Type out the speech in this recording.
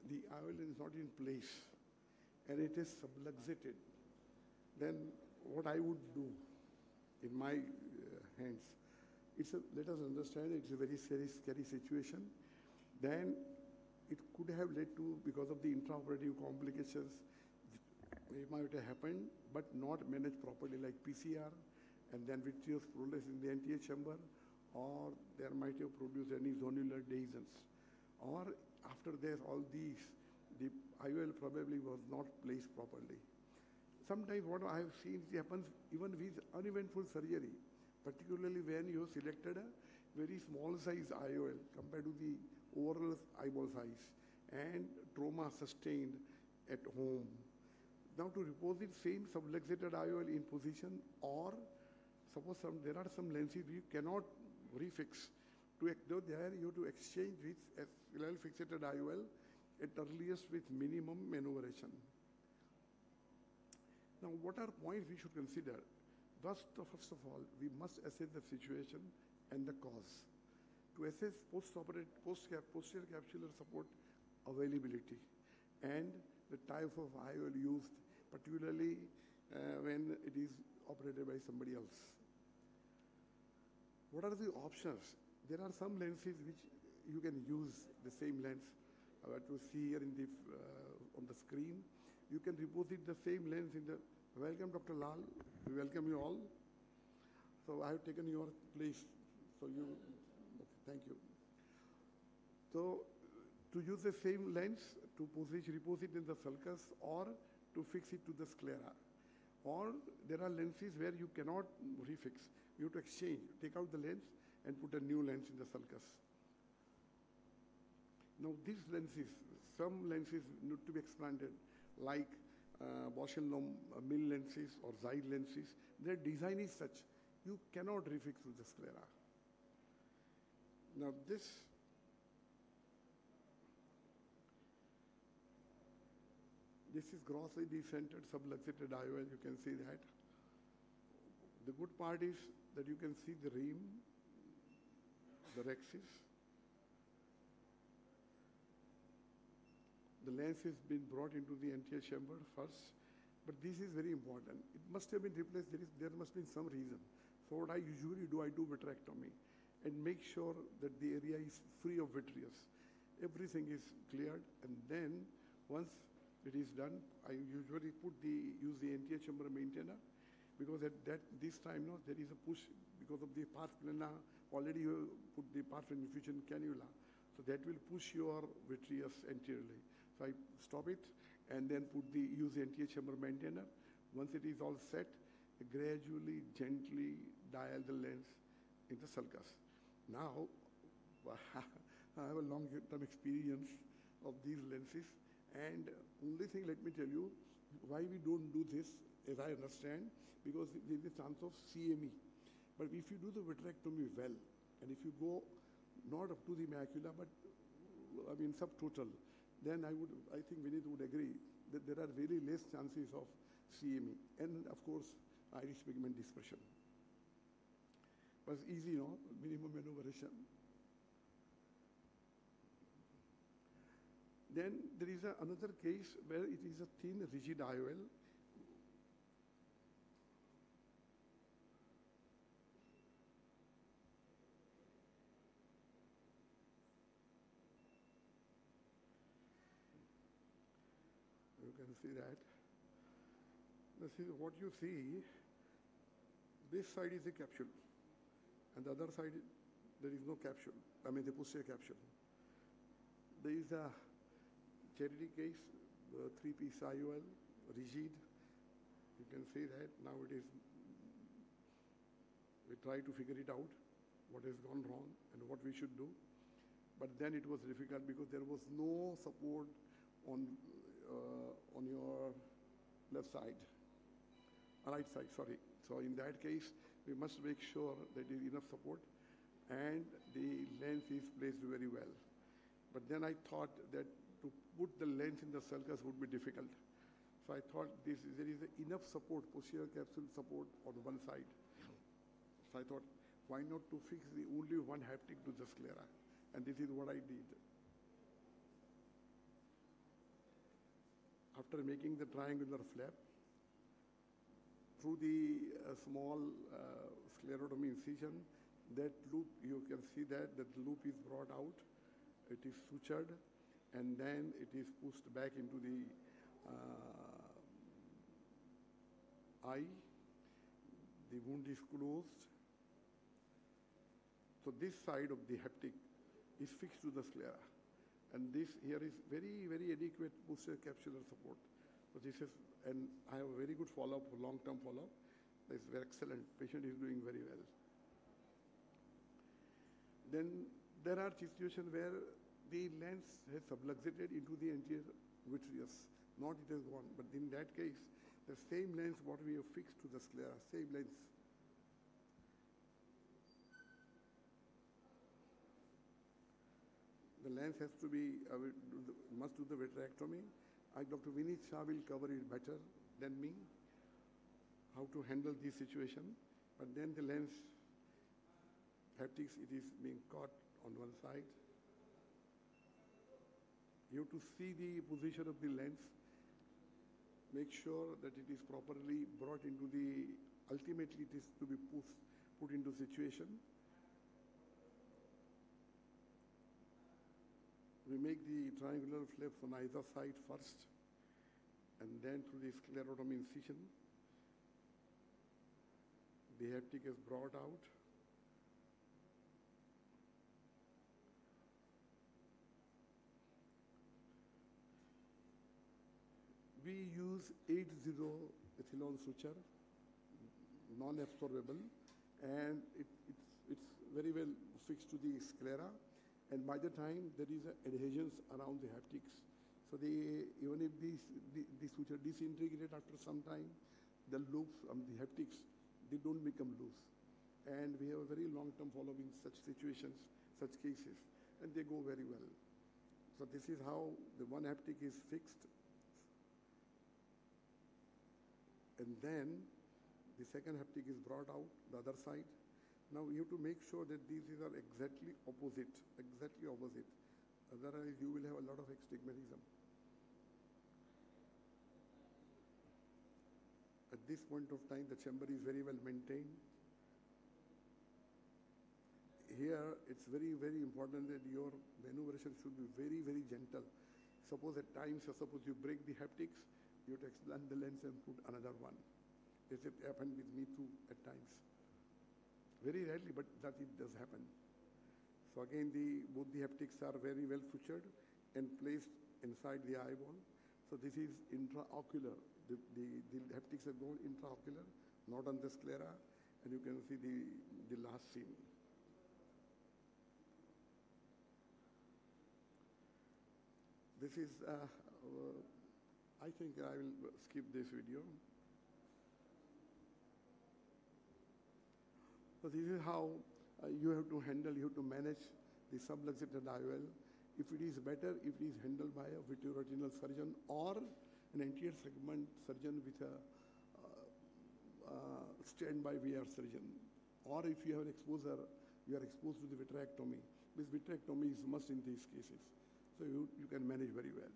the IOL is not in place and it is subluxated, then what I would do in my hands, let us understand it's a very scary situation. Then it could have led to, because of the intraoperative complications, it might have happened, but not managed properly, like PCR, and then vitreous prolapse in the anterior chamber, or there might have produced any zonular dehiscence. Or after this, all these, the IOL probably was not placed properly. Sometimes what I have seen happens even with uneventful surgery, particularly when you selected a very small size IOL compared to the overall eyeball size and trauma sustained at home. Now to reposit same subluxated IOL in position, or suppose there are some lenses you cannot refix. There you have to exchange with a fixated IOL at earliest with minimum maneuveration. Now what are points we should consider? First of all, we must assess the situation and the cause. To assess posterior capsular support availability and the type of IOL used, particularly when it is operated by somebody else. What are the options? There are some lenses which you can use the same lens. To see here in the, on the screen, you can reposit the same lens in the, welcome Dr. Lal, we welcome you all. So I have taken your place, so you, okay, thank you. So to use the same lens to reposit in the sulcus or to fix it to the sclera. Or there are lenses where you cannot refix, you have to exchange, take out the lens and put a new lens in the sulcus. Now these lenses, some lenses need to be expanded, like Bausch & Lomb mill lenses or Zide lenses. Their design is such, you cannot refix to the sclera. Now this is grossly decentered subluxated IOL, you can see that. The good part is that you can see the rim, the rexis. The lens has been brought into the anterior chamber first, but this is very important. It must have been replaced, there must be some reason. So what I usually do, I do vitrectomy and make sure that the area is free of vitreous. Everything is cleared, and then once it is done, I usually use the anterior chamber maintainer, because at this time there is a push because of the pars plana. Already you put the pars plana infusion cannula, so that will push your vitreous anteriorly. So I stop it and then use the anterior chamber maintainer. Once it is all set, gradually, gently dial the lens in the sulcus. Now, I have a long-term experience of these lenses, and only thing, let me tell you, why we don't do this, as I understand, because there is a chance of CME. But if you do the vitrectomy well, and if you go not up to the macula, but I mean subtotal, then I think Vinit would agree that there are very less chances of CME, and of course, iris pigment dispersion. But it's easy, minimum maneuveration. Then there is another case where it is a thin, rigid IOL. You can see that. This is what you see. This side is a capsule, and the other side, there is no capsule. I mean, the posterior capsule. There is a charity case, 3-piece IOL, rigid. You can see that. Now it is, we try to figure it out, what has gone wrong and what we should do. But then it was difficult because there was no support on your left side, right side, sorry. So in that case, we must make sure that there is enough support and the lens is placed very well. But then I thought that to put the lens in the sulcus would be difficult. So I thought there is enough support, posterior capsule support on one side. So I thought, why not to fix the only one haptic to the sclera? And this is what I did. after making the triangular flap, through the small sclerotomy incision, that loop, you can see that the loop is brought out, it is sutured, and then it is pushed back into the eye. The wound is closed. So this side of the haptic is fixed to the sclera. And this here is very, very adequate posterior capsular support. So this is, and I have a very good follow-up, long-term follow-up. It's very excellent. Patient is doing very well. Then there are situations where the lens has subluxated into the anterior vitreous, not it has gone. But in that case, the same lens what we have fixed to the sclera, same lens. The lens has to be, must do the vitrectomy. Dr. Vineet Shah will cover it better than me, how to handle this situation. But then the lens haptics, it is being caught on one side. You have to see the position of the lens, make sure that it is properly brought into the, ultimately it is to be put into situation. We make the triangular flaps on either side first, and then through the sclerotomy incision, the haptic is brought out. We use 8-0-ethylone suture, non-absorbable, and it's very well fixed to the sclera. And by the time there is adhesions around the haptics, so even if the suture disintegrate after some time, the loops, the haptics, they don't become loose. And we have a very long-term follow-up in such situations, such cases, and they go very well. So this is how the one haptic is fixed. And then the second haptic is brought out, the other side. Now you have to make sure that these are exactly opposite. Otherwise you will have a lot of astigmatism. At this point of time, the chamber is very well maintained. Here, it's very, very important that your maneuveration should be very, very gentle. Suppose at times, suppose you break the haptics, you have to expand the lens and put another one. This has happened with me too at times. Very rarely, but that it does happen. So again, both the haptics are very well sutured and placed inside the eyeball. So this is intraocular. The haptics are going intraocular, not on the sclera, and you can see the last scene. This is, I think I will skip this video. So this is how you have to handle, you have to manage the subluxated IOL. If it is better, if it is handled by a vitreoretinal surgeon or an anterior segment surgeon with a standby VR surgeon. Or if you have an exposure, you are exposed to the vitrectomy. This vitrectomy is must in these cases. So you can manage very well.